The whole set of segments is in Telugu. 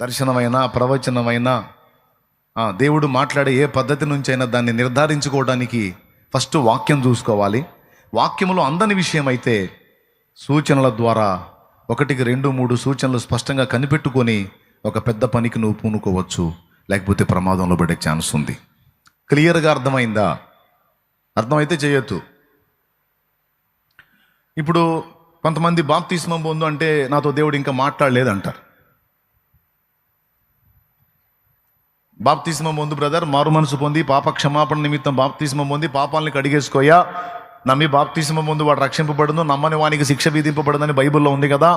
దర్శనమైనా ప్రవచనమైనా దేవుడు మాట్లాడే ఏ పద్ధతి నుంచి అయినా దాన్ని నిర్ధారించుకోవడానికి ఫస్ట్ వాక్యం చూసుకోవాలి. వాక్యములో అందని విషయం అయితే సూచనల ద్వారా 1, 2, 3 సూచనలు స్పష్టంగా కనిపెట్టుకొని ఒక పెద్ద పనికి నువ్వు పూనుకోవచ్చు, లేకపోతే ప్రమాదంలో పడే ఛాన్స్ ఉంది. క్లియర్గా అర్థమైందా? అర్థమైతే చేయొద్దు. ఇప్పుడు కొంతమంది బాప్తిస్మం పొందు అంటే నాతో దేవుడు ఇంకా మాట్లాడలేదంటారు. బాప్తిస్మం పొందు బ్రదర్, మారు మనసు పొంది పాప క్షమాపణ నిమిత్తం బాప్తిస్మం పొంది పాపాలని కడిగేసుకోయా, నమ్మి బాప్తిస్మం పొందు వాడు రక్షింపబడును, నమ్మని వానికి శిక్ష విధింపబడదని బైబిల్లో ఉంది కదా,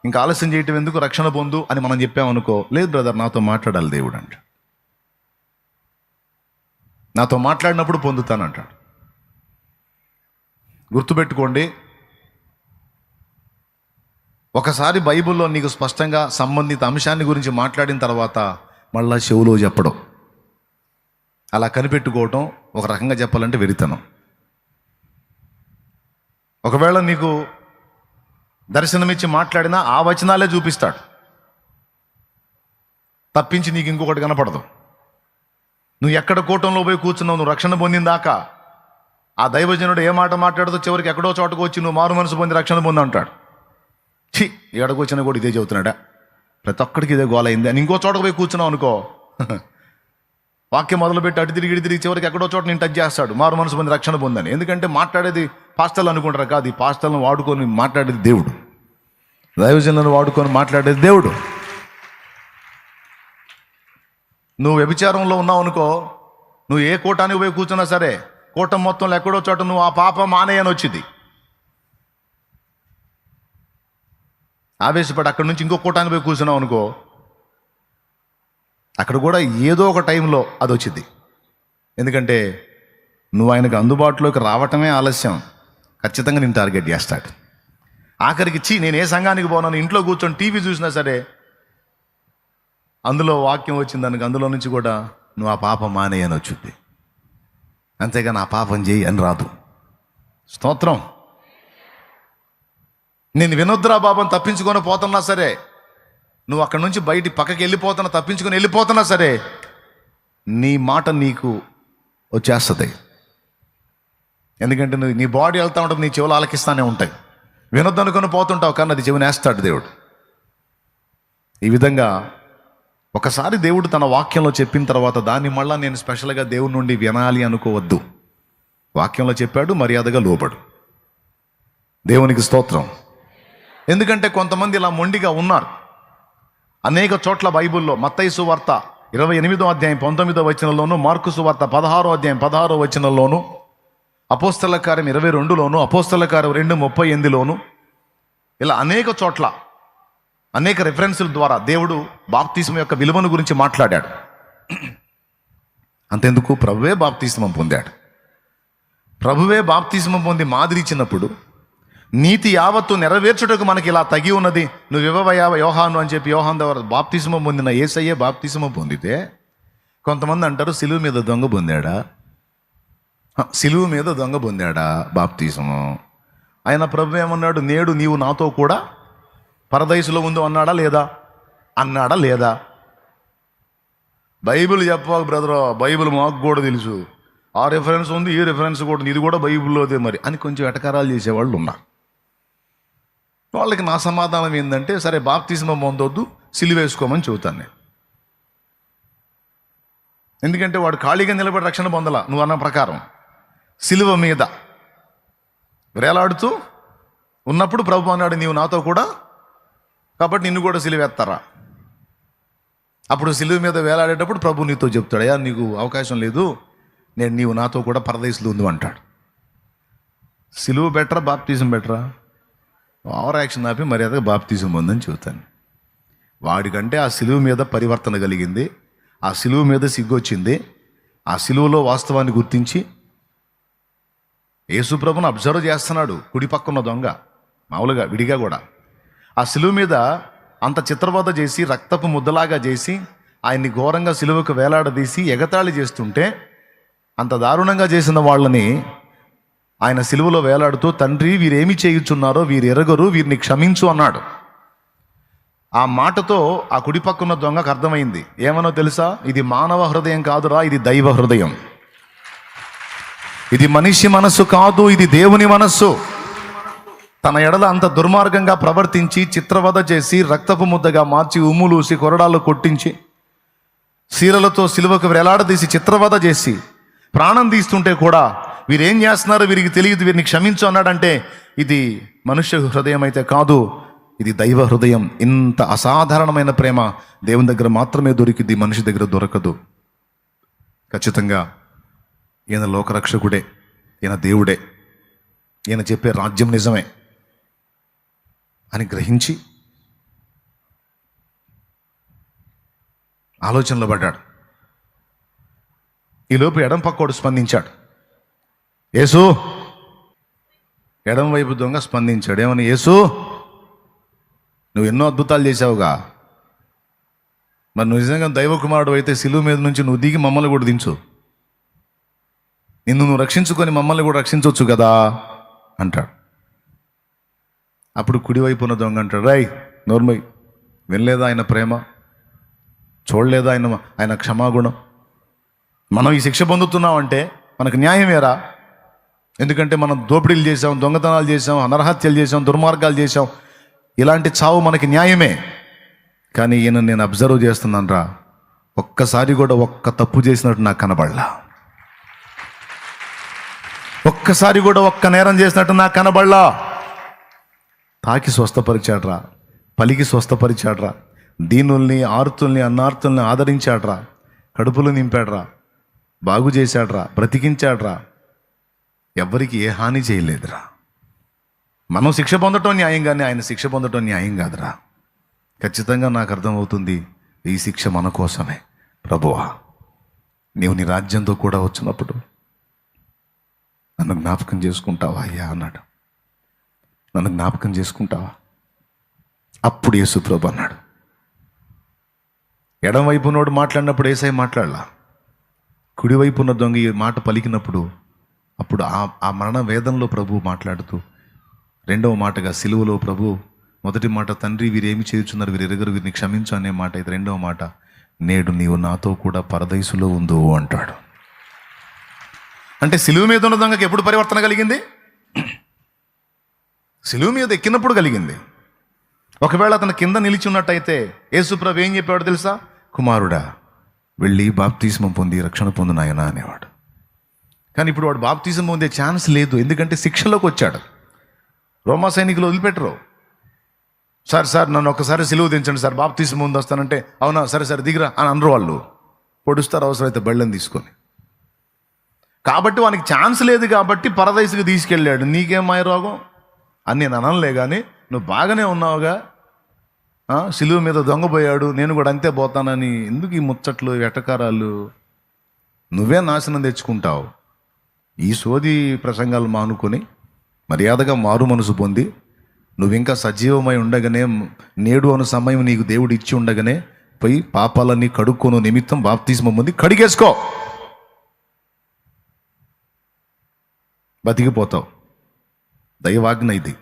ఇంకా ఆలస్యం చేయటం ఎందుకు, రక్షణ పొందు అని మనం చెప్పామనుకో, లేదు బ్రదర్ నాతో మాట్లాడాలి దేవుడు అంట, నాతో మాట్లాడినప్పుడు పొందుతానంటాడు. గుర్తుపెట్టుకోండి, ఒకసారి బైబిల్లో నీకు స్పష్టంగా సంబంధిత అంశాన్ని గురించి మాట్లాడిన తర్వాత మళ్ళా చెవులో చెప్పడం, అలా కనిపెట్టుకోవటం ఒక రకంగా చెప్పాలంటే వెరితనం. ఒకవేళ నీకు దర్శనమిచ్చి మాట్లాడినా ఆ వచనాలే చూపిస్తాడు తప్పించి నీకు ఇంకొకటి కనపడదు. నువ్వు ఎక్కడ కూటంలో పోయి కూర్చున్నావు, నువ్వు రక్షణ పొందిందాకా ఆ దైవజనుడు ఏ మాట మాట్లాడుతూ చివరికి ఎక్కడో చోటకు వచ్చి నువ్వు మారు మనసు పొంది రక్షణ పొంది అంటాడు. ఎక్కడికి వచ్చినా కూడా ఇదే చెబుతున్నాడా, ప్రతి ఒక్కడికి ఇదే గోల అయింది అని ఇంకో చోటకు పోయి కూర్చున్నావు అనుకో, వాక్యం మొదలుపెట్టి అటు తిరిగి చివరికి ఎక్కడో చోట నేను టచ్ చేస్తాడు, మారు మనసు పొంది రక్షణ పొందని. ఎందుకంటే మాట్లాడేది పాస్టర్లు అనుకుంటారు కాదు, ఈ పాస్టర్లను వాడుకొని మాట్లాడేది దేవుడు, దైవజనులను వాడుకొని మాట్లాడేది దేవుడు. నువ్వు వ్యభిచారంలో ఉన్నావు అనుకో, నువ్వు ఏ కూటానికి పోయి కూర్చున్నా సరే కూటం మొత్తంలో ఎక్కడో చోట నువ్వు ఆ పాప మానేయని వచ్చింది, ఆవేశపడి అక్కడి నుంచి ఇంకో కూటానికి పోయి కూర్చున్నావు అనుకో, అక్కడ కూడా ఏదో ఒక టైంలో అది వచ్చింది. ఎందుకంటే నువ్వు ఆయనకు అందుబాటులోకి రావటమే ఆలస్యం, ఖచ్చితంగా నేను టార్గెట్ చేస్తాడు. ఆఖరికి నేను ఏ సంఘానికి పోనాను, ఇంట్లో కూర్చొని టీవీ చూసినా సరే అందులో వాక్యం వచ్చింది దానికి, అందులో నుంచి కూడా నువ్వు ఆ పాపం మానేయని వచ్చింది, అంతేగాని ఆ పాపం చేయి అని రాదు. స్తోత్రం. నేను వినొద్దురా బాబని తప్పించుకొని పోతున్నా సరే, నువ్వు అక్కడి నుంచి బయటి పక్కకి వెళ్ళిపోతున్నా, తప్పించుకొని వెళ్ళిపోతున్నా సరే నీ మాట నీకు వచ్చేస్తుంది. ఎందుకంటే నీ బాడీ వెళ్తూ ఉంటుంది, నీ చెవులు ఆలకిస్తానే ఉంటాయి. వినొద్దు అనుకొని పోతుంటావు కానీ అది చెవిని వేస్తాడు దేవుడు. ఈ విధంగా ఒకసారి దేవుడు తన వాక్యంలో చెప్పిన తర్వాత దాన్ని మళ్ళీ నేను స్పెషల్గా దేవుడి నుండి వినాలి అనుకోవద్దు. వాక్యంలో చెప్పాడు, మర్యాదగా లోబడు. దేవునికి స్తోత్రం. ఎందుకంటే కొంతమంది ఇలా మొండిగా ఉన్నారు. అనేక చోట్ల బైబిల్లో మత్తయి సువార్త 28వ అధ్యాయం 19వ వచనంలోను, మార్కు సువార్త 16వ అధ్యాయం 16వ వచనంలోను, అపోస్తల కార్యం 22లోను, అపోస్తల కార్యం 2:38లోను, ఇలా అనేక చోట్ల అనేక రెఫరెన్సుల ద్వారా దేవుడు బాప్తిస్మం యొక్క విలువను గురించి మాట్లాడాడు. అంతెందుకు, ప్రభువే బాప్తిస్మం పొందాడు. ప్రభువే బాప్తిస్మం పొంది మాదిరి ఇచ్చినప్పుడు నీతి యావత్తు నెరవేర్చుటకు మనకి ఇలా తగి ఉన్నది, నువ్వు ఇవ్వవయ్యా యోహాను అని చెప్పి యోహాను ద్వారా బాప్తిస్మం పొందిన యేసయ్యే బాప్తిస్మం పొందితే కొంతమంది అంటారు సిలువ మీద దొంగ పొందాడా, సిలువ మీద దొంగ పొందాడా బాప్తిస్మం. ఆయన ప్రభు ఏమన్నాడు, నేడు నీవు నాతో కూడా పరదైసులో ఉందో అన్నాడా లేదా, అన్నాడా లేదా? బైబిల్ చెప్పాలి బ్రదర్, బైబిల్ మాకు కూడా తెలుసు, ఆ రెఫరెన్స్ ఉంది, ఈ రెఫరెన్స్ కూడా, ఇది కూడా బైబిల్లోదే మరి అని కొంచెం ఎటకారాలు చేసేవాళ్ళు ఉన్నారు. వాళ్ళకి నా సమాధానం ఏంటంటే, సరే బాప్తిస్మం పొందొద్దు, సిలువేసుకోమని చెబుతాను నేను. ఎందుకంటే వాడు ఖాళీగా నిలబడి రక్షణ పొందలా, నువ్వు అన్న ప్రకారం సిలువ మీద వేలాడుతూ ఉన్నప్పుడు ప్రభు అన్నాడు నీవు నాతో కూడా, కాబట్టి నిన్ను కూడా సిలువేస్తారా. అప్పుడు సిలువ మీద వేలాడేటప్పుడు ప్రభు నీతో చెప్తాడు, అయ్యా నీకు అవకాశం లేదు, నీవు నాతో కూడా పరదేశంలో ఉంది అంటాడు. సిలువ బెటరా బాప్తిజం బెటరా? ఓవర్ యాక్షన్ ఆపి మర్యాదగా బాప్తిజం ఉందని చెబుతాను. వాడికంటే ఆ సిలువ మీద పరివర్తన కలిగింది, ఆ సిలువ మీద సిగ్గొచ్చింది, ఆ సిలువలో వాస్తవాన్ని గుర్తించి యేసుప్రభుని అబ్జర్వ్ చేస్తున్నాడు. కుడి పక్కన దొంగ మామూలుగా విడిగా కూడా ఆ సిలువ మీద అంత చిత్రవద చేసి రక్తపు ముద్దలాగా చేసి ఆయన్ని ఘోరంగా సిలువకు వేలాడదీసి ఎగతాళి చేస్తుంటే, అంత దారుణంగా చేసిన వాళ్ళని ఆయన సిలువలో వేలాడుతూ తండ్రి వీరేమి చేయుచున్నారో వీరు ఎరగరు, వీరిని క్షమించు అన్నాడు. ఆ మాటతో ఆ కుడి పక్కన దొంగకు అర్థమైంది. ఏమనో తెలుసా? ఇది మానవ హృదయం కాదురా, ఇది దైవ హృదయం. ఇది మనిషి మనస్సు కాదు, ఇది దేవుని మనస్సు. తన ఎడల అంత దుర్మార్గంగా ప్రవర్తించి, చిత్రవధ చేసి, రక్తపు ముద్దగా మార్చి, ఉమ్ములూసి, కొరడాలు కొట్టించి, శీలలతో సిలువకు వేలాడదీసి చిత్రవధ చేసి ప్రాణం తీస్తుంటే కూడా వీరేం చేస్తున్నారో వీరికి తెలియదు, వీరిని క్షమించు అన్నాడంటే ఇది మనుష్య హృదయం అయితే కాదు, ఇది దైవ హృదయం. ఇంత అసాధారణమైన ప్రేమ దేవుని దగ్గర మాత్రమే దొరికింది, మనిషి దగ్గర దొరకదు. ఖచ్చితంగా ఈయన లోకరక్షకుడే, ఈయన దేవుడే, ఈయన చెప్పే రాజ్యం నిజమే అని గ్రహించి ఆలోచనలో పడ్డాడు. ఈలోపు ఎడం పక్కోడు స్పందించాడు. యేసు, ఎడం వైపు దొంగ స్పందించాడు. ఏమని? యేసు, నువ్వు ఎన్నో అద్భుతాలు చేసావుగా, మరి నువ్వు నిజంగా దైవ కుమారుడు అయితే సిలువ మీద నుంచి నువ్వు దిగి మమ్మల్ని కూడా దించు, నిన్ను నువ్వు రక్షించుకొని మమ్మల్ని కూడా రక్షించవచ్చు కదా అంటాడు. అప్పుడు కుడివైపున్న దొంగ అంటాడు, రై నోర్మయ్, వినలేదా ఆయన ప్రేమ? చూడలేదా ఆయన క్షమాగుణం? మనం ఈ శిక్ష పొందుతున్నామంటే మనకు న్యాయమేరా? ఎందుకంటే మనం దోపిడీలు చేసాం, దొంగతనాలు చేసాం, అనర్హత్యలు చేసాం, దుర్మార్గాలు చేసాం. ఇలాంటి చావు మనకి న్యాయమే. కానీ ఈయన నేను అబ్జర్వ్ చేస్తున్నాను రా, ఒక్కసారి కూడా ఒక్క తప్పు చేసినట్టు నాకు కనబడలా, ఒక్కసారి కూడా ఒక్క నేరం చేసినట్టు నాకు కనబడలా. తాకి స్వస్థపరిచాడ్రా, పలికి స్వస్థపరిచాడ్రా, దీనుల్ని, ఆర్తుల్ని, అన్నార్తుల్ని ఆదరించాడ్రా, కడుపులు నింపాడ్రా, బాగు చేశాడ్రా, బ్రతికించాడ్రా, ఎవ్వరికి ఏ హాని చేయలేదురా. మనం శిక్ష పొందటం న్యాయం కానీ ఆయన శిక్ష పొందటం న్యాయం కాదురా. ఖచ్చితంగా నాకు అర్థమవుతుంది, ఈ శిక్ష మన కోసమే. ప్రభువా, నీవు నీ రాజ్యంతో కూడా వచ్చినప్పుడు నన్ను జ్ఞాపకం చేసుకుంటావా అయ్యా అన్నాడు. నన్ను జ్ఞాపకం చేసుకుంటావా? అప్పుడు యేసు ప్రభు అన్నాడు. ఎడంవైపు నోడు మాట్లాడినప్పుడు యేసయ్య మాట్లాడలా, కుడివైపున్న దొంగ ఈ మాట పలికినప్పుడు అప్పుడు ఆ మరణ వేదంలో ప్రభు మాట్లాడుతూ, రెండవ మాటగా సిలువలో ప్రభు మొదటి మాట, తండ్రి వీరేమి చేయుచున్నారు, వీరు ఎరుగరు, వీరిని క్షమించు అనే మాట. ఇది రెండవ మాట, నేడు నీవు నాతో కూడా పరదైసులో ఉందో అంటాడు. అంటే సిలువ మీద ఉన్న దొంగకి ఎప్పుడు పరివర్తన కలిగింది? సిలువ మీద ఎక్కినప్పుడు కలిగింది. ఒకవేళ అతను కింద నిలిచి ఉన్నట్టయితే యేసు ప్రభు ఏం చెప్పాడు తెలుసా? కుమారుడా, వెళ్ళి బాప్తిస్మం పొంది రక్షణ పొందు నాయనా అనేవాడు. కానీ ఇప్పుడు వాడు బాప్తిజం పొందే ఛాన్స్ లేదు, ఎందుకంటే శిక్షలోకి వచ్చాడు. రోమా సైనికులు వదిలిపెట్టరు. సార్ నన్ను ఒకసారి సిలువ దించండి సార్, బాప్తిజం ముందు వస్తానంటే, అవునా సరే దిగిరా అని అనరు వాళ్ళు, పొడుస్తారు అవసరమైతే బళ్ళని తీసుకొని. కాబట్టి వానికి ఛాన్స్ లేదు కాబట్టి పరదైసుకు తీసుకెళ్ళాడు. నీకేం మాయ రోగం అని నేను అనలే, కానీ నువ్వు బాగానే ఉన్నావుగా, సిలువ మీద దొంగపోయాడు, నేను కూడా అంతే పోతానని ఎందుకు ఈ ముచ్చట్లు, ఎటకారాలు? నువ్వే నాశనం తెచ్చుకుంటావు. ఈ సోది ప్రసంగాలు మానుకొని మర్యాదగా మారు మనసు పొంది, నువ్వు ఇంకా సజీవమై ఉండగానే, నేడు అను సమయం నీకు దేవుడు ఇచ్చి ఉండగానే పోయి పాపాలన్నీ కడుక్కోను నిమిత్తం బాప్తిస్మం పొంది కడిగేసుకో, బతికిపోతావు. దైవాజ్ఞ ఇది,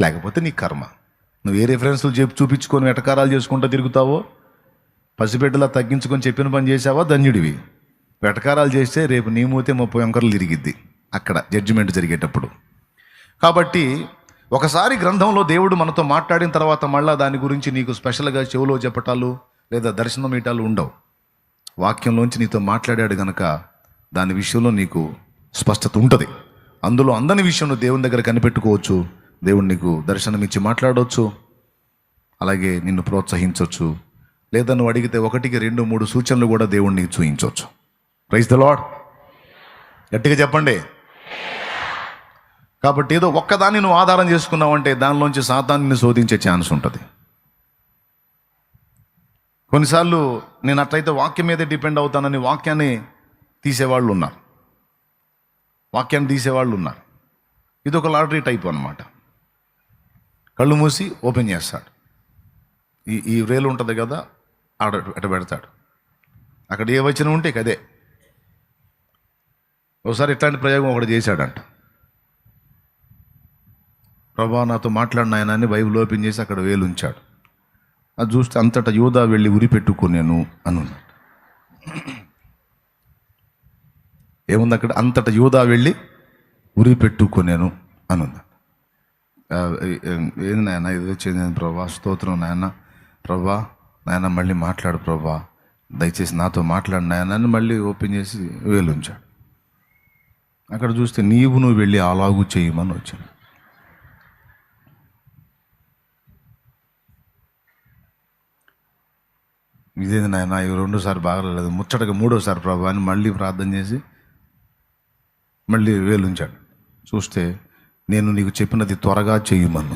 లేకపోతే నీ కర్మ. నువ్వు ఏ రిఫరెన్స్లు చూపించుకొని వెటకారాలు చేసుకుంటూ తిరుగుతావో, పసిబిడ్డలా తగ్గించుకొని చెప్పిన పని చేసావా ధన్యుడివి. వెటకారాలు చేస్తే రేపు నీ మూతే 30 అంకర్లు తిరిగిద్ది అక్కడ జడ్జిమెంట్ జరిగేటప్పుడు. కాబట్టి ఒకసారి గ్రంథంలో దేవుడు మనతో మాట్లాడిన తర్వాత మళ్ళీ దాని గురించి నీకు స్పెషల్గా చెవులో చెప్పటాలు లేదా దర్శనం ఇటాలు ఉండవు. వాక్యంలోంచి నీతో మాట్లాడాడు గనక దాని విషయంలో నీకు స్పష్టత ఉంటుంది. అందులో అందని విషయం దేవుని దగ్గర కనిపెట్టుకోవచ్చు, దేవుడు నీకు దర్శనం ఇచ్చి మాట్లాడవచ్చు, అలాగే నిన్ను ప్రోత్సహించవచ్చు, లేదా నువ్వు అడిగితే 1, 2, 3 సూచనలు కూడా దేవుడిని నీకు చూపించవచ్చు. Praise the lord. గట్టిగా చెప్పండి. కాబట్టి ఏదో ఒక్కదాన్ని నువ్వు ఆధారం చేసుకున్నావంటే దానిలోంచి సాతాన్ని శోధించే ఛాన్స్ ఉంటుంది. కొన్నిసార్లు నేను అట్లయితే వాక్యం మీదే డిపెండ్ అవుతానని వాక్యాన్ని తీసేవాళ్ళు ఉన్నారు. ఇది ఒక లాటరీ టైప్ అన్నమాట. కళ్ళు మూసి ఓపెన్ చేస్తాడు, ఈ రేలు ఉంటుంది కదా, అట పెడతాడు, అక్కడ ఏ వచనం ఉంటే అదే. ఒకసారి ఇట్లాంటి ప్రయోగం ఒకటి చేశాడంట. ప్రభా నాతో మాట్లాడిన ఆయన అని బైబిల్ ఓపెన్ చేసి అక్కడ వేలు ఉంచాడు. అది చూస్తే అంతటా యూదా వెళ్ళి ఉరి పెట్టుకునేను అని ఉంది. ఏముంది అక్కడ? అంతటా యూదా వెళ్ళి ఉరి పెట్టుకునేను అని ఉంది. ఏది నాయన ఇది వచ్చింది ప్రభా, స్తోత్రం నాయన, ప్రభా నాయన మళ్ళీ మాట్లాడు ప్రభా, దయచేసి నాతో మాట్లాడు నాయన అని మళ్ళీ ఓపెన్ చేసి వేలుంచాడు. అక్కడ చూస్తే నువ్వు వెళ్ళి అలాగూ చేయమని వచ్చింది. ఇదేంది నాయన ఇవి 2సారి బాగలేదు, ముచ్చటగా 3వసారి ప్రభా అని మళ్ళీ ప్రార్థన చేసి మళ్ళీ వేలుంచాడు. చూస్తే నేను నీకు చెప్పినది త్వరగా చేయమను.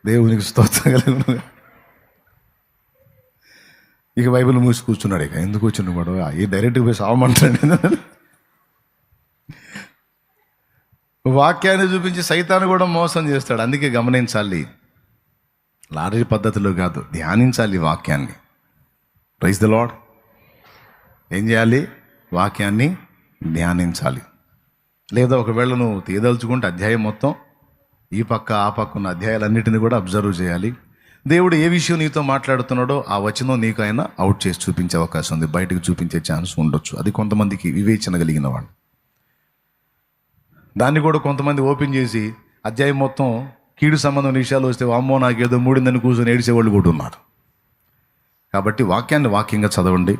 దేవునికి స్తోత్రం కలిగిన. ఇక బైబిల్ మూసి కూర్చున్నాడు. ఇక ఎందుకు వచ్చిన గొడవ, ఈ డైరెక్ట్గా పోయి సావమంటాడు. వాక్యాన్ని చూపించి సైతాన్ని కూడా మోసం చేస్తాడు. అందుకే గమనించాలి, లాటరీ పద్ధతిలో కాదు, ధ్యానించాలి వాక్యాన్ని. Praise the lord. ఏం చేయాలి? వాక్యాన్ని ధ్యానించాలి. లేదా ఒకవేళ నువ్వు తీయదలుచుకుంటే అధ్యాయం మొత్తం ఈ పక్క ఆ పక్క ఉన్న అధ్యాయాలన్నిటిని కూడా అబ్జర్వ్ చేయాలి. దేవుడు ఏ విషయం నీతో మాట్లాడుతున్నాడో ఆ వచనం నీకు ఆయన అవుట్ చేసి చూపించే అవకాశం ఉంది, బయటకు చూపించే ఛాన్స్ ఉండొచ్చు. అది కొంతమందికి వివేచన కలిగిన వాళ్ళు. దాన్ని కూడా కొంతమంది ఓపెన్ చేసి అధ్యాయం మొత్తం కీడు సంబంధం విషయాలు వస్తే అమ్మో నాకేదో మూడిందని కూర్చొని ఏడిసేవాళ్ళు కూడా ఉన్నారు. కాబట్టి వాక్యాన్ని వాక్యంగా చదవండి.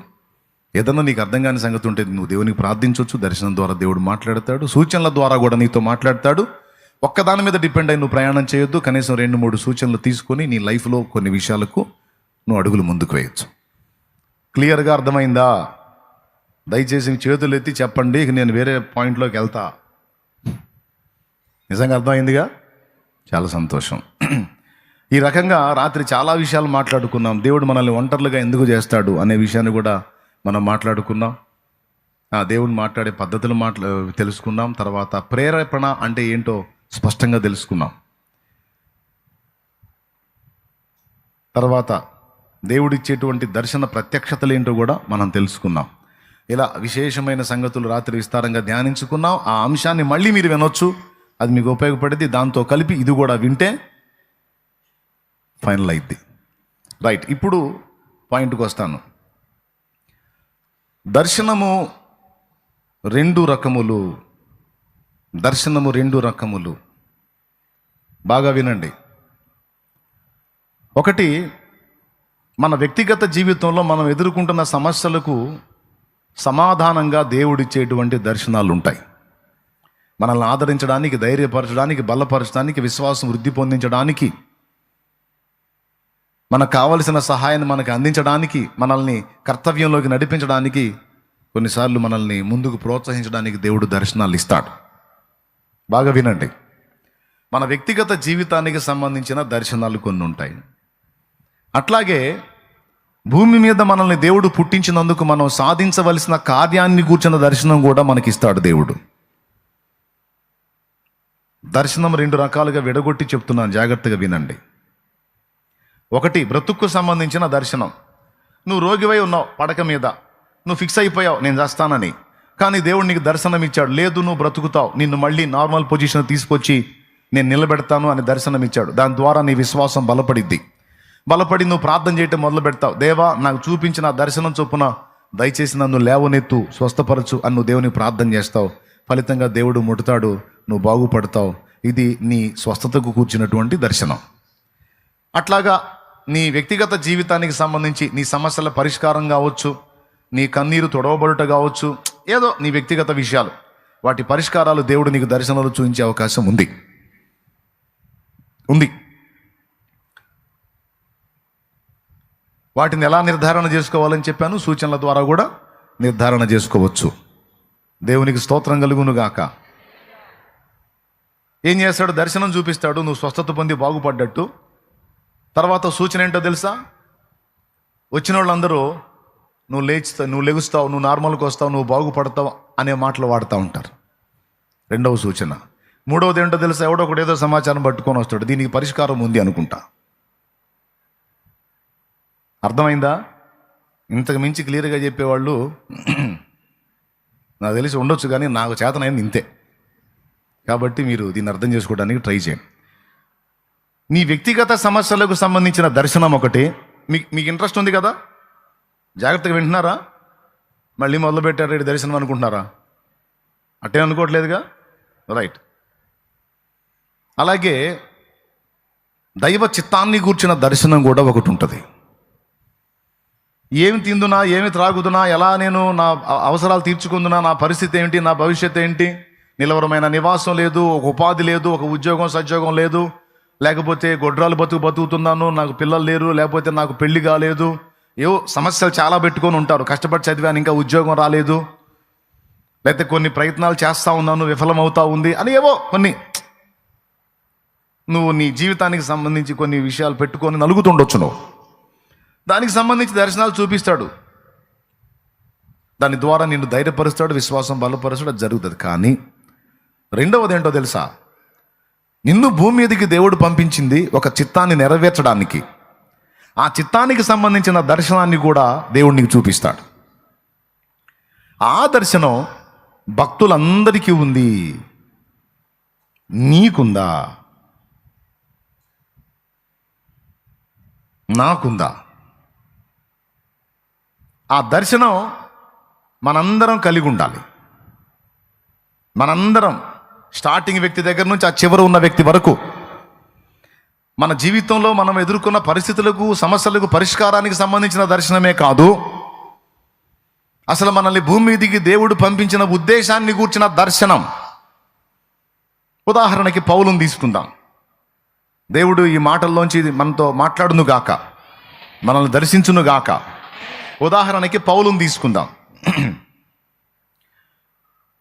ఏదన్నా నీకు అర్థం కాని సంగతి ఉంటే నువ్వు దేవునికి ప్రార్థించవచ్చు. దర్శనం ద్వారా దేవుడు మాట్లాడతాడు, సూచనల ద్వారా కూడా నీతో మాట్లాడతాడు. ఒక్కదాని మీద డిపెండ్ అయి నువ్వు ప్రయాణం చేయొద్దు. కనీసం 2-3 సూచనలు తీసుకొని నీ లైఫ్లో కొన్ని విషయాలకు నువ్వు అడుగులు ముందుకు వేయచ్చు. క్లియర్గా అర్థమైందా? దయచేసి చేతులు ఎత్తి చెప్పండి, ఇక నేను వేరే పాయింట్లోకి వెళ్తా. నిజంగా అర్థమైందిగా? చాలా సంతోషం. ఈ రకంగా రాత్రి చాలా విషయాలు మాట్లాడుకున్నాం. దేవుడు మనల్ని ఒంటర్లుగా ఎందుకు చేస్తాడు అనే విషయాన్ని కూడా మనం మాట్లాడుకున్నాం. దేవుడు మాట్లాడే పద్ధతులు తెలుసుకున్నాం. తర్వాత ప్రేరేపణ అంటే ఏంటో స్పష్టంగా తెలుసుకున్నాం. తర్వాత దేవుడిచ్చేటువంటి దర్శన ప్రత్యక్షతలు ఏంటో కూడా మనం తెలుసుకున్నాం. ఇలా విశేషమైన సంగతులు రాత్రి విస్తారంగా ధ్యానించుకున్నాం. ఆ అంశాన్ని మళ్ళీ మీరు వినొచ్చు, అది మీకు ఉపయోగపడింది. దాంతో కలిపి ఇది కూడా వింటే ఫైనల్ అయింది. రైట్, ఇప్పుడు పాయింట్కి వస్తాను. దర్శనము 2 రకములు. దర్శనము 2 రకములు. బాగా వినండి. ఒకటి, మన వ్యక్తిగత జీవితంలో మనం ఎదుర్కొంటున్న సమస్యలకు సమాధానంగా దేవుడిచ్చేటువంటి దర్శనాలు ఉంటాయి. మనల్ని ఆదరించడానికి, ధైర్యపరచడానికి, బలపరచడానికి, విశ్వాసం వృద్ధి పొందించడానికి, మనకు కావలసిన సహాయాన్ని మనకు అందించడానికి, మనల్ని కర్తవ్యంలోకి నడిపించడానికి, కొన్నిసార్లు మనల్ని ముందుకు ప్రోత్సహించడానికి దేవుడు దర్శనాలు ఇస్తాడు. బాగా వినండి. మన వ్యక్తిగత జీవితానికి సంబంధించిన దర్శనాలు కొన్ని ఉంటాయి. అట్లాగే భూమి మీద మనల్ని దేవుడు పుట్టించినందుకు మనం సాధించవలసిన కార్యాన్ని కూర్చున్న దర్శనం కూడా మనకిస్తాడు దేవుడు. దర్శనం 2 రకాలుగా విడగొట్టి చెప్తున్నాను, జాగ్రత్తగా వినండి. ఒకటి, బ్రతుక్కు సంబంధించిన దర్శనం. నువ్వు రోగివై ఉన్నావు, పడక మీద నువ్వు ఫిక్స్ అయిపోయావు నేను చేస్తానని. కానీ దేవుడు నీకు దర్శనం ఇచ్చాడు, లేదు నువ్వు బ్రతుకుతావు, నిన్ను మళ్ళీ నార్మల్ పొజిషన్ తీసుకొచ్చి నేను నిలబెడతాను అని దర్శనం ఇచ్చాడు. దాని ద్వారా నీ విశ్వాసం బలపడి నువ్వు ప్రార్థన చేయటం మొదలు పెడతావు. దేవా, నాకు చూపించిన దర్శనం చొప్పున దయచేసి నన్ను లేవనెత్తు, స్వస్థపరచు అని నువ్వు దేవునికి ప్రార్థన చేస్తావు. ఫలితంగా దేవుడు ముడతాడు, నువ్వు బాగుపడతావు. ఇది నీ స్వస్థతకు కూర్చున్నటువంటి దర్శనం. అట్లాగా నీ వ్యక్తిగత జీవితానికి సంబంధించి నీ సమస్యల పరిష్కారం కావచ్చు, నీ కన్నీరు తొడవబడుట కావచ్చు, ఏదో నీ వ్యక్తిగత విషయాలు, వాటి పరిష్కారాలు దేవుడు నీకు దర్శనాలు చూపించే అవకాశం ఉంది. వాటిని ఎలా నిర్ధారణ చేసుకోవాలని చెప్పాను. సూచనల ద్వారా కూడా నిర్ధారణ చేసుకోవచ్చు. దేవునికి స్తోత్రం కలుగును గాక. ఏం చేస్తాడు? దర్శనం చూపిస్తాడు, నువ్వు స్వస్థత పొంది బాగుపడ్డట్టు. తర్వాత సూచన ఏంటో తెలుసా? వచ్చిన వాళ్ళందరూ నువ్వు లెగుస్తావు, నువ్వు నార్మల్కి వస్తావు, నువ్వు బాగుపడతావు అనే మాటలు వాడుతూ ఉంటారు. 2వ సూచన. 3వది ఏంటో తెలుసా? ఎవడో ఒకటి ఏదో సమాచారం పట్టుకొని వస్తాడు, దీనికి పరిష్కారం ఉంది అనుకుంటా. అర్థమైందా? ఇంతకు మించి క్లియర్గా చెప్పేవాళ్ళు నాకు తెలిసి ఉండొచ్చు, కానీ నాకు చేతనైంది ఇంతే. కాబట్టి మీరు దీన్ని అర్థం చేసుకోవడానికి ట్రై చేయండి. నీ వ్యక్తిగత సమస్యలకు సంబంధించిన దర్శనం ఒకటి. మీకు ఇంట్రెస్ట్ ఉంది కదా, జాగ్రత్తగా వింటున్నారా? మళ్ళీ మొదలు పెట్టారు ఈ దర్శనం అనుకుంటున్నారా? అట్టే అనుకోవట్లేదుగా, రైట్. అలాగే దైవ చిత్తాన్ని గూర్చిన దర్శనం కూడా ఒకటి ఉంటుంది. ఏమి తిందునా, ఏమి త్రాగుదునా, ఎలా నేను నా అవసరాలు తీర్చుకుందునా, నా పరిస్థితి ఏంటి, నా భవిష్యత్తు ఏంటి, నిలవరమైన నివాసం లేదు, ఒక ఉపాధి లేదు, ఒక ఉద్యోగం సద్యోగం లేదు, లేకపోతే గొడ్రాలు బతుకుతున్నాను, నాకు పిల్లలు లేరు, లేకపోతే నాకు పెళ్లి కాలేదు, ఏవో సమస్యలు చాలా పెట్టుకొని ఉంటారు. కష్టపడి చదివాను, ఇంకా ఉద్యోగం రాలేదు, లేకపోతే కొన్ని ప్రయత్నాలు చేస్తూ ఉన్నాను, విఫలమవుతా ఉంది అని ఏవో కొన్ని నువ్వు నీ జీవితానికి సంబంధించి కొన్ని విషయాలు పెట్టుకొని నలుగుతుండొచ్చు. నువ్వు దానికి సంబంధించి దర్శనాలు చూపిస్తాడు, దాని ద్వారా నిన్ను ధైర్యపరుస్తాడు, విశ్వాసం బలపరుస్తాడు, అది జరుగుతుంది. కానీ రెండవది ఏంటో తెలుసా? నిన్ను భూమి మీదకి దేవుడు పంపించింది ఒక చిత్తాన్ని నెరవేర్చడానికి. ఆ చిత్తానికి సంబంధించిన దర్శనాన్ని కూడా దేవుడు నీకు చూపిస్తాడు. ఆ దర్శనం భక్తులందరికీ ఉంది, నీకుందా? నాకుందా? ఆ దర్శనం మనందరం కలిగి ఉండాలి. మనందరం, స్టార్టింగ్ వ్యక్తి దగ్గర నుంచి ఆ చివర ఉన్న వ్యక్తి వరకు, మన జీవితంలో మనం ఎదుర్కొన్న పరిస్థితులకు, సమస్యలకు పరిష్కారానికి సంబంధించిన దర్శనమే కాదు, అసలు మనల్ని భూమి మీదికి దేవుడు పంపించిన ఉద్దేశాన్ని గూర్చిన దర్శనం. ఉదాహరణకి పౌలుని తీసుకుందాం. దేవుడు ఈ మాటల్లోంచి మనతో మాట్లాడును గాక, మనల్ని దర్శించును గాక. ఉదాహరణకి పౌలుని తీసుకుందాం.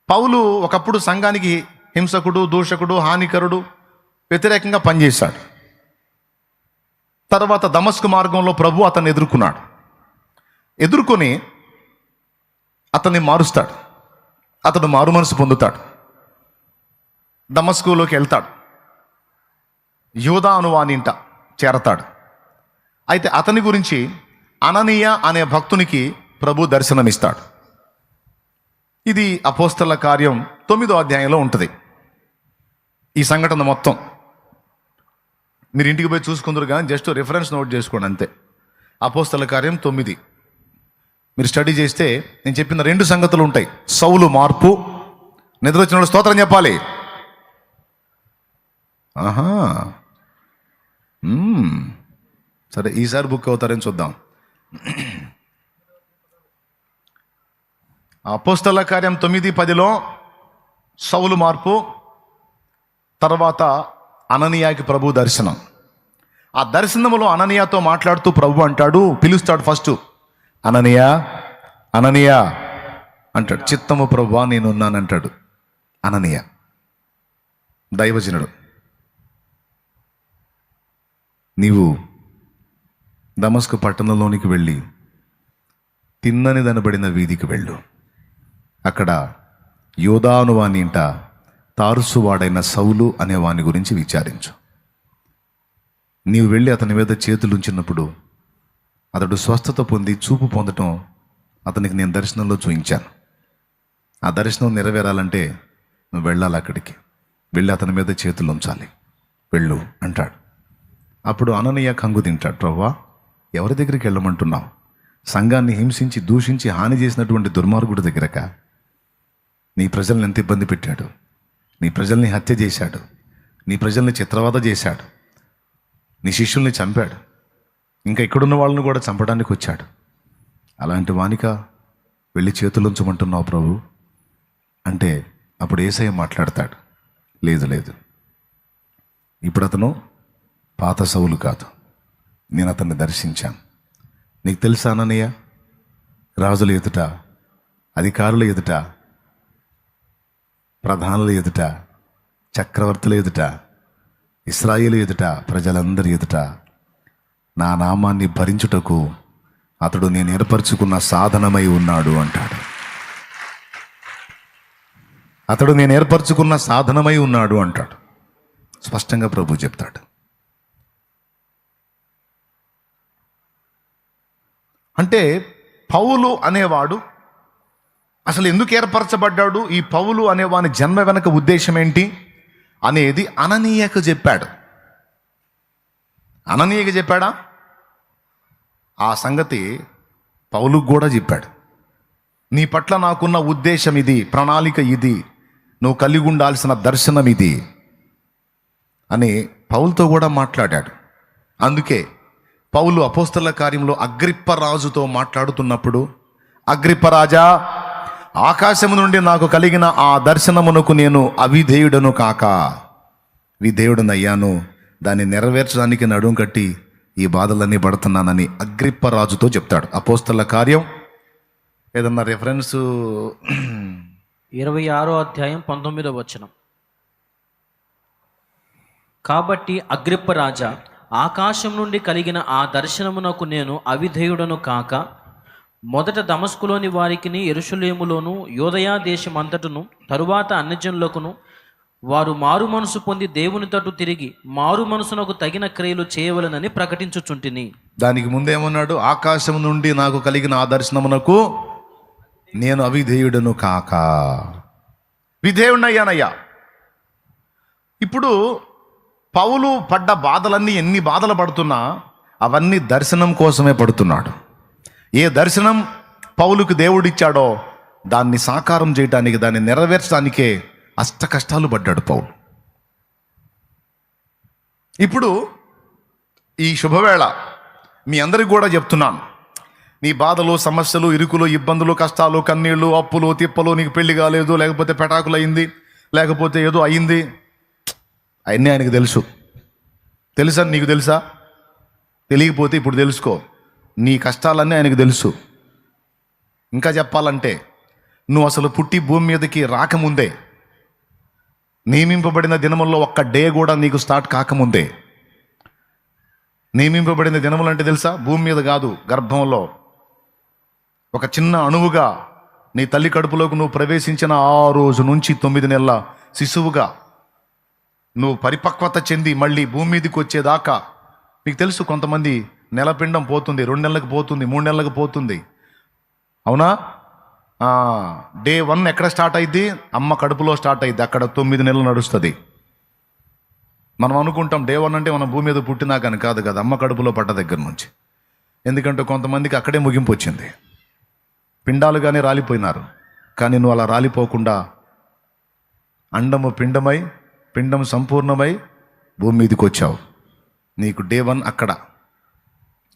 పౌలు ఒకప్పుడు సంఘానికి హింసకుడు, దూషకుడు, హానికరుడు, వ్యతిరేకంగా పనిచేశాడు. తర్వాత దమస్కు మార్గంలో ప్రభు అతన్ని ఎదుర్కొన్నాడు. ఎదుర్కొని అతన్ని మారుస్తాడు. అతడు మారు మనసు పొందుతాడు, దమస్కులోకి వెళ్తాడు, యూదా అనువాని ఇంట చేరతాడు. అయితే అతని గురించి అననీయ అనే భక్తునికి ప్రభు దర్శనమిస్తాడు. ఇది అపోస్తల కార్యం 9వ అధ్యాయంలో ఉంటుంది ఈ సంఘటన మొత్తం. మీరు ఇంటికి పోయి చూసుకుందరు కానీ జస్ట్ రిఫరెన్స్ నోట్ చేసుకోండి అంతే. అపోస్తల కార్యం 9 మీరు స్టడీ చేస్తే నేను చెప్పిన 2 సంగతులు ఉంటాయి. సౌలు మార్పు, నిద్ర వచ్చిన స్తోత్రం చెప్పాలి. ఆహా, సరే, ఈసారి బుక్ అవుతారని చూద్దాం. అపోస్తల కార్యం 9:10లో సౌలు మార్పు, తర్వాత అననీయాకి ప్రభు దర్శనం. ఆ దర్శనంలో అననీయాతో మాట్లాడుతూ ప్రభు అంటాడు, పిలుస్తాడు. ఫస్ట్ అననీయా, అననీయా అంటాడు. చిత్తము ప్రభువా నేనున్నానంటాడు అననీయ, దైవజనుడు. నీవు దమస్కు పట్టణంలోనికి వెళ్ళి తిన్నని దనబడిన వీధికి వెళ్ళు. అక్కడ యోదాను వాని ఇంట తారుసువాడైన సౌలు అనే వాని గురించి విచారించు. నీవు వెళ్ళి అతని మీద చేతులుంచినప్పుడు అతడు స్వస్థత పొంది చూపు పొందటం అతనికి నేను దర్శనంలో చూయించాను. ఆ దర్శనం నెరవేరాలంటే నువ్వు వెళ్ళాలి, అక్కడికి వెళ్ళి అతని మీద చేతులు ఉంచాలి, వెళ్ళు అంటాడు. అప్పుడు అననీయ కంగు తింటాడు. ప్రభువా, ఎవరి దగ్గరికి వెళ్ళమంటున్నావు? సంఘాన్ని హింసించి, దూషించి, హాని చేసినటువంటి దుర్మార్గుడి దగ్గరక? నీ ప్రజల్ని ఎంత ఇబ్బంది పెట్టాడు, నీ ప్రజల్ని హత్య చేశాడు, నీ ప్రజల్ని చిత్రవద చేశాడు, నీ శిష్యుల్ని చంపాడు, ఇంకా ఇక్కడున్న వాళ్ళని కూడా చంపడానికి వచ్చాడు. అలాంటి వానిక వెళ్ళి చేతులుంచమంటున్నావు ప్రభు అంటే అప్పుడు యేసయ్య మాట్లాడతాడు, లేదు లేదు, ఇప్పుడు అతను పాత సౌలు కాదు, నేను అతన్ని దర్శించాను. నీకు తెలుసా అననీయ, రాజుల ఎదుట, అధికారుల ఎదుట, ప్రధానుల ఎదుట, చక్రవర్తుల ఎదుట, ఇశ్రాయేలు ఎదుట, ప్రజలందరి ఎదుట నా నామాన్ని భరించుటకు అతడు నేను ఏర్పరచుకున్న సాధనమై ఉన్నాడు అంటాడు. అతడు నేను ఏర్పరచుకున్న సాధనమై ఉన్నాడు అంటాడు. స్పష్టంగా ప్రభు చెప్తాడు. అంటే పౌలు అనేవాడు అసలు ఎందుకు ఏర్పరచబడ్డాడు, ఈ పౌలు అనేవాని జన్మ వెనక ఉద్దేశం ఏంటి అనేది అననీయకు చెప్పాడు. అననీయకి చెప్పాడా? ఆ సంగతి పౌలుకు కూడా చెప్పాడు. నీ పట్ల నాకున్న ఉద్దేశం ఇది, ప్రణాళిక ఇది, నువ్వు కలిగి ఉండాల్సిన దర్శనం ఇది అని పౌలుతో కూడా మాట్లాడాడు. అందుకే పౌలు అపోస్తల కార్యంలో అగ్రిప్ప రాజుతో మాట్లాడుతున్నప్పుడు, అగ్రిప్ప రాజా, ఆకాశము నుండి నాకు కలిగిన ఆ దర్శనమునకు నేను అవిధేయుడను కాక విధేయుడనయ్యాను, దాన్ని నెరవేర్చడానికి నడుం కట్టి ఈ బాధలన్నీ పడుతున్నానని అగ్రిప్ప రాజుతో చెప్తాడు. అపోస్తల కార్యం ఏదన్నా రెఫరెన్స్? 26వ అధ్యాయం 19వ వచనం. కాబట్టి అగ్రిప్ప రాజా, ఆకాశం నుండి కలిగిన ఆ దర్శనమునకు నేను అవిధేయుడను కాక మొదట దమస్కులోని వారికిని యెరూషలేములోను యూదయ దేశమంతటను తరువాత అన్యజనులకును వారు మారు మనసు పొంది దేవుని తట్టు తిరిగి మారు మనసునకు తగిన క్రియలు చేయవలెనని ప్రకటించుచుంటిని. దానికి ముందేమన్నాడు? ఆకాశం నుండి నాకు కలిగిన ఆ దర్శనమునకు నేను అవిధేయుడను కాక విధేయుడనయ్యానయ్యా. ఇప్పుడు పౌలు పడ్డ బాధలన్నీ, ఎన్ని బాధలు పడుతున్నా అవన్నీ దర్శనం కోసమే పడుతున్నాడు. ఏ దర్శనం పౌలుకు దేవుడిచ్చాడో దాన్ని సాకారం చేయడానికి, దాన్ని నెరవేర్చడానికే అష్ట కష్టాలు పడ్డాడు పౌలు. ఇప్పుడు ఈ శుభవేళ మీ అందరికి కూడా చెప్తున్నాను, నీ బాధలు, సమస్యలు, ఇరుకులు, ఇబ్బందులు, కష్టాలు, కన్నీళ్ళు, అప్పులు, తిప్పలు, నీకు పెళ్లి కాలేదు, లేకపోతే పెటాకులు అయింది, లేకపోతే ఏదో అయింది, అవన్నీ ఆయనకు తెలుసు. తెలుసా? నీకు తెలుసా? తెలియకపోతే ఇప్పుడు తెలుసుకో. నీ కష్టాలన్నీ ఆయనకు తెలుసు. ఇంకా చెప్పాలంటే నువ్వు అసలు పుట్టి భూమి మీదకి రాకముందే, నియమింపబడిన దినముల్లో ఒక్క డే కూడా నీకు స్టార్ట్ కాకముందే, నియమింపబడిన దినములు అంటే తెలుసా? భూమి మీద కాదు, గర్భంలో ఒక చిన్న అణువుగా నీ తల్లి కడుపులోకి నువ్వు ప్రవేశించిన ఆ రోజు నుంచి 9 నెలల శిశువుగా నువ్వు పరిపక్వత చెంది మళ్ళీ భూమి మీదకి వచ్చేదాకా మీకు తెలుసు. కొంతమంది నెలపిండం పోతుంది, 2 నెలలకు పోతుంది, 3 నెలలకు పోతుంది. అవునా? డే 1 ఎక్కడ స్టార్ట్ అయింది? అమ్మ కడుపులో స్టార్ట్ అయింది. అక్కడ 9 నెలలు నడుస్తుంది. మనం అనుకుంటాం డే 1 అంటే మనం భూమి మీద పుట్టినాకని. కాదు కదా, అమ్మ కడుపులో పడ్డ దగ్గర నుంచి. ఎందుకంటే కొంతమందికి అక్కడే ముగింపు వచ్చింది, పిండాలుగానే రాలిపోయినారు. కానీ నువ్వు అలా రాలిపోకుండా అండము పిండమై, పిండం సంపూర్ణమై భూమి మీదకి వచ్చావు. నీకు డే 1 అక్కడ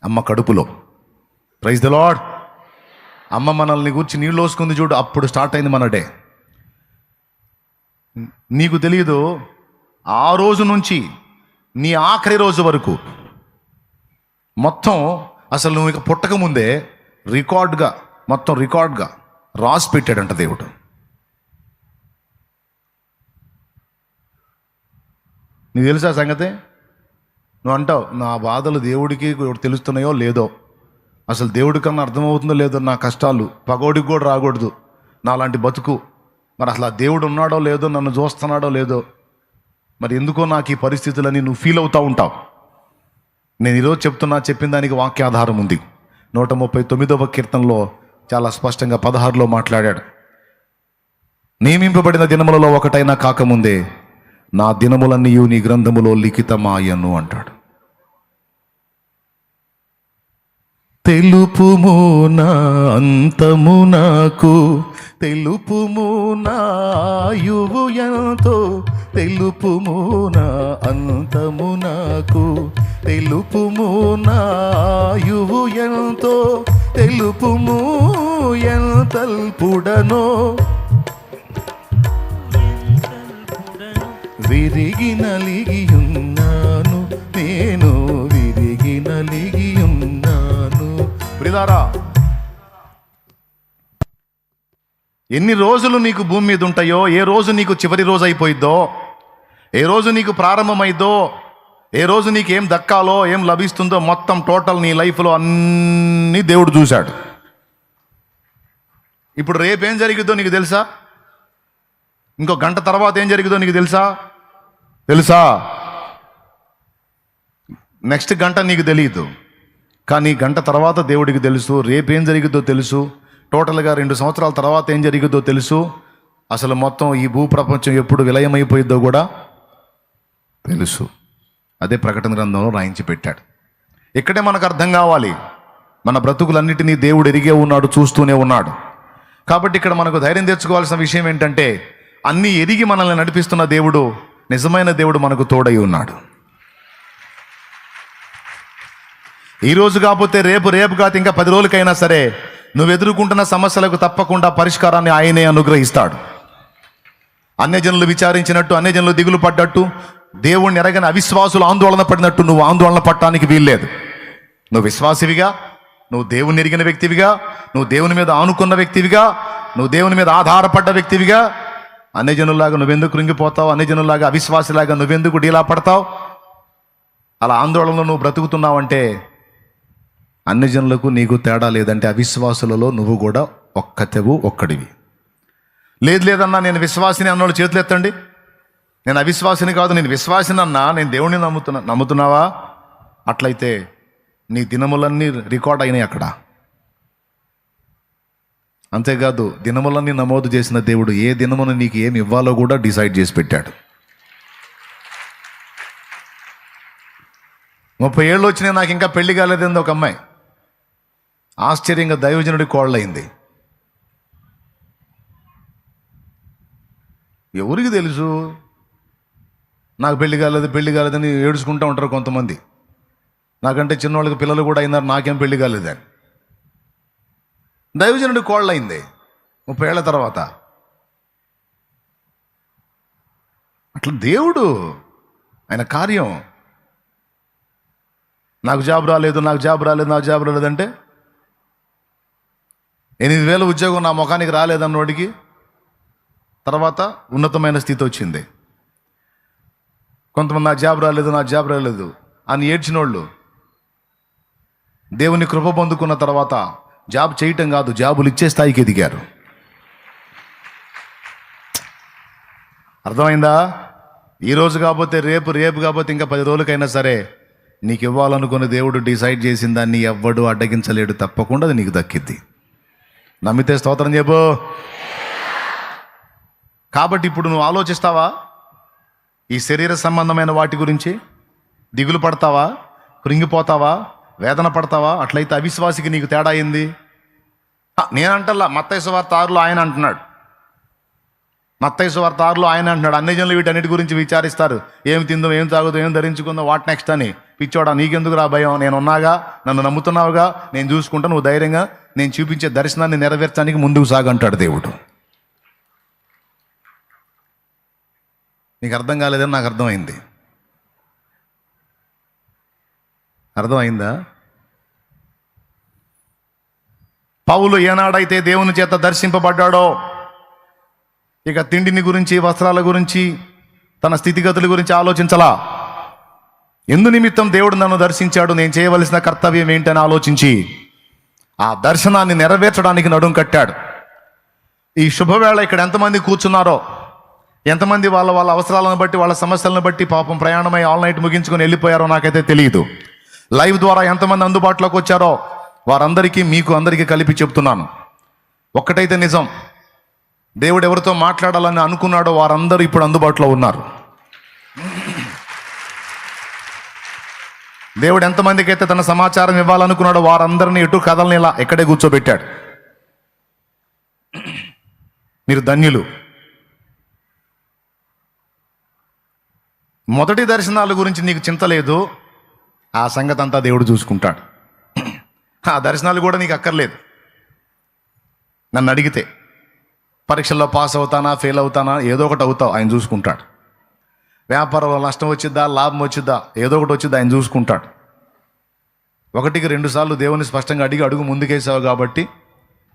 అమ్మ కడుపులో. Praise the lord. అమ్మ మనల్ని కూర్చి నీళ్ళు వేసుకుంది చూడు, అప్పుడు స్టార్ట్ అయింది మన డే. నీకు తెలియదు, ఆ రోజు నుంచి నీ ఆఖరి రోజు వరకు మొత్తం అసలు నువ్వు ఇక పుట్టక ముందే మొత్తం రికార్డ్గా రాసి పెట్టాడంట దేవుడు. నీకు తెలుసా సంగతి? నువ్వు అంటావు, నా బాధలు దేవుడికి తెలుస్తున్నాయో లేదో, అసలు దేవుడి కన్నా అర్థమవుతుందో లేదో, నా కష్టాలు పగోడికి కూడా రాకూడదు నాలాంటి బతుకు. మరి అసలు ఆ దేవుడు ఉన్నాడో లేదో, నన్ను చూస్తున్నాడో లేదో, మరి ఎందుకో నాకు ఈ పరిస్థితులని నువ్వు ఫీల్ అవుతూ ఉంటావు. నేను ఈరోజు చెప్పిన దానికి వాక్యాధారం ఉంది. 139వ కీర్తనలో చాలా స్పష్టంగా 16లో మాట్లాడాడు. నియమింపబడిన దినములలో ఒకటైనా కాకముందే నా దినములన్నీ నీ గ్రంథములో లిఖితమాయను అంటాడు. తెలుపుము నా అంతము నాకు, తెలుపుము నా ఆయువు ఎంతో, తెలుపుము నా అంతము నాకు, తెలుపుము నా ఆయువు ఎంతో, తెలుపుము ఎంతల్పుడనో, విరిగి నలిగియున్నాను, నేను విరిగి నలిగియున్నాను. ప్రియులారా, ఎన్ని రోజులు నీకు భూమి మీద ఉంటాయో, ఏ రోజు నీకు చివరి రోజు అయిపోయిద్దో, ఏ రోజు నీకు ప్రారంభమైద్దో, ఏ రోజు నీకు ఏం దక్కాలో, ఏం లభిస్తుందో, మొత్తం టోటల్ నీ లైఫ్లో అన్నీ దేవుడు చూశాడు. ఇప్పుడు రేపేం జరిగిద్దో నీకు తెలుసా? ఇంకో గంట తర్వాత ఏం జరిగిద్దో నీకు తెలుసా? నెక్స్ట్ గంట నీకు తెలియదు, కానీ గంట తర్వాత దేవుడికి తెలుసు. రేపేం జరిగిద్దో తెలుసు. టోటల్గా 2 సంవత్సరాల తర్వాత ఏం జరిగిద్దో తెలుసు. అసలు మొత్తం ఈ భూప్రపంచం ఎప్పుడు విలయమైపోయిద్దో కూడా తెలుసు. అదే ప్రకటన గ్రంథంలో రాయించి పెట్టాడు. ఇక్కడే మనకు అర్థం కావాలి, మన బ్రతుకులన్నిటినీ దేవుడు ఎరిగే ఉన్నాడు, చూస్తూనే ఉన్నాడు. కాబట్టి ఇక్కడ మనకు ధైర్యం తెచ్చుకోవాల్సిన విషయం ఏంటంటే, అన్నీ ఎరిగి మనల్ని నడిపిస్తున్న దేవుడు, నిజమైన దేవుడు మనకు తోడై ఉన్నాడు. ఈరోజు కాకపోతే రేపు, రేపు కాకపోతే ఇంకా 10 రోజులకైనా సరే నువ్వు ఎదుర్కొంటున్న సమస్యలకు తప్పకుండా పరిష్కారాన్ని ఆయనే అనుగ్రహిస్తాడు. అన్యజనులు విచారించినట్టు, అన్యజనులు దిగులు పడ్డట్టు, దేవుణ్ణి ఎరగని అవిశ్వాసులు ఆందోళన పడినట్టు నువ్వు ఆందోళన పడటానికి వీల్లేదు. నువ్వు విశ్వాసివిగా, నువ్వు దేవుని ఎరిగిన వ్యక్తివిగా, నువ్వు దేవుని మీద ఆనుకున్న వ్యక్తివిగా, నువ్వు దేవుని మీద ఆధారపడ్డ వ్యక్తివిగా, అన్యజనుల్లాగా నువ్వెందుకు కృంగిపోతావు? అన్యజనుల్లాగా, అవిశ్వాసిలాగా నువ్వెందుకు డీలా పడతావు? అలా ఆందోళనలో నువ్వు బ్రతుకుతున్నావంటే అన్యజనులకు నీకు తేడా లేదంటే అవిశ్వాసులలో నువ్వు కూడా ఒక్కడివి. లేదన్నా నేను విశ్వాసిని అన్నోళ్ళు చేతులు ఎత్తండి. నేను అవిశ్వాసిని కాదు, నేను విశ్వాసిని అన్నా, నేను దేవుణ్ణి నమ్ముతున్నావా? అట్లయితే నీ దినములన్నీ రికార్డ్ అయినాయి అక్కడ. అంతేకాదు, దినములన్నీ నమోదు చేసిన దేవుడు ఏ దినమును నీకు ఏమి ఇవ్వాలో కూడా డిసైడ్ చేసి పెట్టాడు. 30 ఏళ్ళు వచ్చినాయి, నాకు ఇంకా పెళ్లి కాలేదంది ఒక అమ్మాయి. ఆశ్చర్యంగా దైవజనుడి కోళ్ళయింది. ఎవరికి తెలుసు నాకు పెళ్లి కాలేదని ఏడుచుకుంటూ ఉంటారు కొంతమంది. నాకంటే చిన్నవాళ్ళకి పిల్లలు కూడా అయినారు, నాకేం పెళ్లి కాలేదని. దైవజనుడి కోళ్ళయింది 30 ఏళ్ల తర్వాత. అట్లా దేవుడు, ఆయన కార్యం. నాకు జాబ్ రాలేదంటే 8,000 ఉద్యోగం నా ముఖానికి రాలేదన్నోడికి తర్వాత ఉన్నతమైన స్థితి వచ్చింది. కొంతమంది నాకు జాబ్ రాలేదు అని ఏడ్చినోళ్ళు దేవుని కృప పొందుకున్న తర్వాత జాబ్ చేయటం కాదు, జాబులు ఇచ్చే స్థాయికి ఎదిగారు. అర్థమైందా? ఈరోజు కాకపోతే రేపు కాకపోతే ఇంకా 10 రోజులకైనా సరే నీకు ఇవ్వాలనుకున్న దేవుడు డిసైడ్ చేసిన దాన్ని ఎవ్వడు అడ్డగించలేడు. తప్పకుండా అది నీకు దక్కిద్ది. నమ్మితే స్తోత్రం చెప్పు. కాబట్టి ఇప్పుడు నువ్వు ఆలోచిస్తావా ఈ శరీర సంబంధమైన వాటి గురించి? దిగులు పడతావా? కృంగిపోతావా? వేదన పడతావా? అట్లయితే అవిశ్వాసికి నీకు తేడా అయింది. నేనంటల్లా, మత్తయి సువార్త 6లో ఆయన అంటున్నాడు. అన్యజనులు వీటన్నిటి గురించి విచారిస్తారు. ఏం తిందో, ఏం తాగుదో, ఏం ధరించుకుందో, వాట్ నెక్స్ట్ అని. పిచ్చోడా, నీకెందుకు రా భయం? నేను ఉన్నాగా, నన్ను నమ్ముతున్నావుగా, నేను చూసుకుంటా, నువ్వు ధైర్యంగా నేను చూపించే దర్శనాన్ని నెరవేర్చడానికి ముందుకు సాగంటాడు దేవుడు. నీకు అర్థం కాలేదని నాకు అర్థమైంది. అర్థమైందా? పౌలు ఏనాడైతే దేవుని చేత దర్శింపబడ్డాడో ఇక తిండిని గురించి, వస్త్రాల గురించి, తన స్థితిగతుల గురించి ఆలోచించలా. ఎందు నిమిత్తం దేవుడు నన్ను దర్శించాడు, నేను చేయవలసిన కర్తవ్యం ఏంటని ఆలోచించి ఆ దర్శనాన్ని నెరవేర్చడానికి నడుం కట్టాడు. ఈ శుభవేళ ఇక్కడ ఎంతమంది కూర్చున్నారో, ఎంతమంది వాళ్ళ అవసరాలను బట్టి, వాళ్ళ సమస్యలను బట్టి పాపం ప్రయాణమై ఆల్ నైట్ ముగించుకొని వెళ్ళిపోయారో నాకైతే తెలియదు. లైవ్ ద్వారా ఎంతమంది అందుబాటులోకి వచ్చారో వారందరికీ, మీకు అందరికీ కలిపి చెప్తున్నాను, ఒక్కటైతే నిజం, దేవుడు ఎవరితో మాట్లాడాలని అనుకున్నాడో వారందరూ ఇప్పుడు అందుబాటులో ఉన్నారు. దేవుడు ఎంతమందికి అయితే తన సమాచారం ఇవ్వాలనుకున్నాడో వారందరినీ ఎటు కథల్ని ఇలా ఎక్కడే కూర్చోబెట్టాడు. మీరు ధన్యులు. మొదటి దర్శనాల గురించి నీకు చింత లేదు, ఆ సంగతి అంతా దేవుడు చూసుకుంటాడు. ఆ దర్శనాలు కూడా నీకు అక్కర్లేదు. నన్ను అడిగితే పరీక్షల్లో పాస్ అవుతానా, ఫెయిల్ అవుతానా, ఏదో ఒకటి అవుతావు, ఆయన చూసుకుంటాడు. వ్యాపారంలో నష్టం వచ్చిద్దా, లాభం వచ్చిద్దా, ఏదో ఒకటి వచ్చిద్దా, ఆయన చూసుకుంటాడు. 1కి 2 సార్లు దేవుని స్పష్టంగా అడుగు ముందుకేసావు కాబట్టి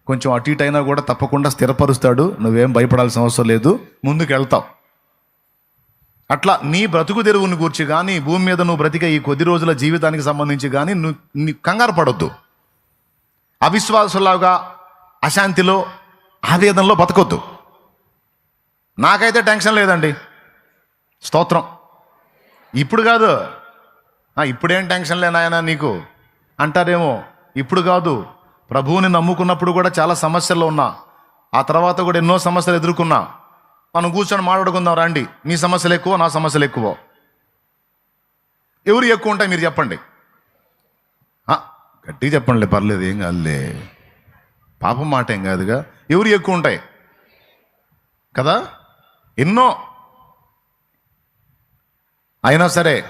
కొంచెం అటు ఇటు అయినా కూడా తప్పకుండా స్థిరపరుస్తాడు. నువ్వేం భయపడాల్సిన అవసరం లేదు, ముందుకు వెళ్తావు. అట్లా నీ బ్రతుకు తెరువుని గూర్చి కానీ, భూమి మీద నువ్వు బ్రతికే ఈ కొద్ది రోజుల జీవితానికి సంబంధించి కానీ నువ్వు కంగారు పడొద్దు. అవిశ్వాసులాగా అశాంతిలో, ఆవేదనలో బతకొద్దు. నాకైతే టెన్షన్ లేదండి, స్తోత్రం. ఇప్పుడు కాదు, ఇప్పుడేం టెన్షన్ లేనాయనా నీకు అంటారేమో. ఇప్పుడు కాదు, ప్రభువుని నమ్ముకున్నప్పుడు కూడా చాలా సమస్యల్లో ఉన్నా, ఆ తర్వాత కూడా ఎన్నో సమస్యలు ఎదుర్కొన్నా. మనం కూర్చొని మాట్లాడుకుందాం రండి, మీ సమస్యలు ఎక్కువ, నా సమస్యలు ఎక్కువ. ఎవరు ఎక్కువ ఉంటాయి మీరు చెప్పండి. గట్టిగా చెప్పండి, పర్లేదు, ఏం కాదులే, పాపం మాట ఏం కాదుగా. ఎవరు ఎక్కువ ఉంటాయి కదా? ఎన్నో. అయినా సరే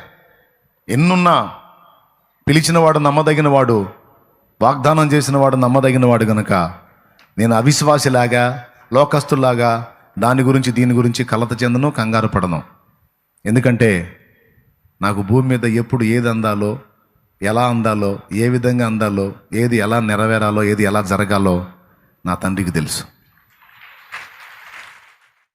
ఎన్నున్నా పిలిచినవాడు నమ్మదగినవాడు, వాగ్దానం చేసినవాడు నమ్మదగినవాడు గనుక నేను అవిశ్వాసిలాగా, లోకస్తులాగా దాని గురించి దీని గురించి కలత చెందను, కంగారు పడను. ఎందుకంటే నాకు భూమి మీద ఎప్పుడు ఏది అందాలో, ఎలా అందాలో, ఏ విధంగా అందాలో, ఏది ఎలా నెరవేరాలో, ఏది ఎలా జరగాలో నా తండ్రికి తెలుసు.